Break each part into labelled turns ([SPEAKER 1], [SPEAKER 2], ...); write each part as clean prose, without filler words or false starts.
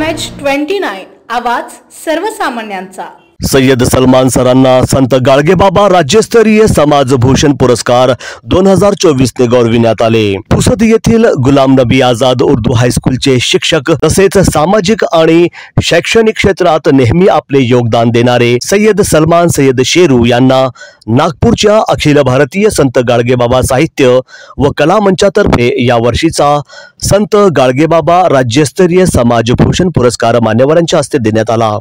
[SPEAKER 1] MH29 आवाज सर्वसामान्यांचा।
[SPEAKER 2] सय्यद सलमान सरांना संत गाडगेबाबा राज्यस्तरीय समाजभूषण पुरस्कार 2024 ने गौरविण्यात आले। पुसद येथील गुलाम नबी आझाद उर्दू हायस्कूलचे शिक्षक तसेच सामाजिक आणि शैक्षणिक क्षेत्रात नेहमी आपले योगदान देणारे सय्यद सलमान सय्यद शेरू यांना नागपूरच्या अखिल भारतीय संत गाडगेबाबा साहित्य व कला मंचातर्फे या वर्षीचा संत गाडगेबाबा राज्यस्तरीय समाजभूषण पुरस्कार मान्यवरांच्या हस्ते देण्यात आला।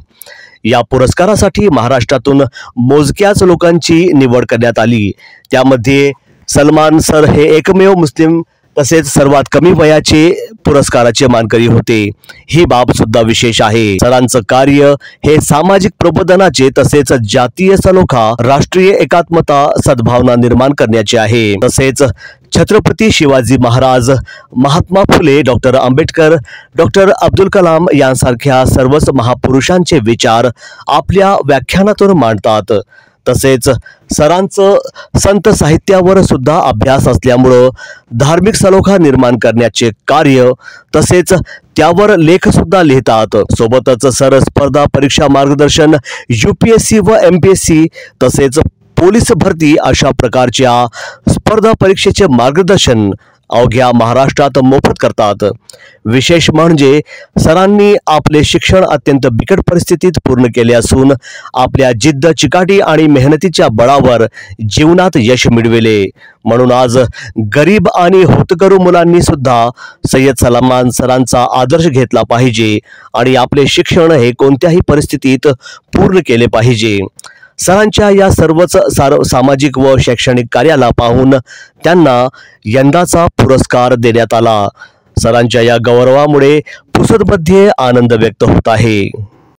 [SPEAKER 2] या पुरस्कारासाठी महाराष्ट्रातून मोजक्याच लोकांची निवड करण्यात आली। त्यामध्ये सलमान सर हे एकमेव मुस्लिम तसेच सर्वात कमी वयाचे पुरस्काराचे मानकरी होते। ही बाब सुद्धा विशेष आहे। सरांचं कार्य हे सामाजिक प्रबोधनाचे तसेच जातीय सलोखा, राष्ट्रीय एकात्मता, सद्भावना निर्माण करण्याचे आहे। तसेच छत्रपती शिवाजी महाराज, महात्मा फुले, डॉक्टर आंबेडकर, डॉक्टर अब्दुल कलाम यांसारख्या सर्वच महापुरुषांचे विचार आपल्या व्याख्यानातून मांडतात। तसेच सरांचं संत साहित्यावर सुद्धा अभ्यास असल्यामुळे धार्मिक सलोखा निर्माण करण्याचे कार्य तसेच त्यावर लेख सुद्धा लिहितात। सोबतच सर स्पर्धा परीक्षा मार्गदर्शन, UPSC व MPSC तसेच पोलीस भरती अशा प्रकारच्या स्पर्धा परीक्षेचे मार्गदर्शन अवघ्या महाराष्ट्रात मोफत करतात। विशेष म्हणजे सरांनी आपले शिक्षण अत्यंत बिकट परिस्थितीत पूर्ण केले असून आपल्या जिद्द, चिकाटी आणि मेहनतीच्या बळावर जीवनात यश मिळविले। म्हणून आज गरीब आणि होतकरू मुलांनी सुद्धा सय्यद सलमान सरांचा आदर्श घेतला पाहिजे आणि आपले शिक्षण हे कोणत्याही परिस्थितीत पूर्ण केले पाहिजे। सरांच्या या सर्वच सामाजिक व शैक्षणिक कार्याला पाहून त्यांना यंदाचा पुरस्कार देण्यात आला। सरांच्या या गौरवामुळे पुसदमध्ये आनंद व्यक्त होत आहे।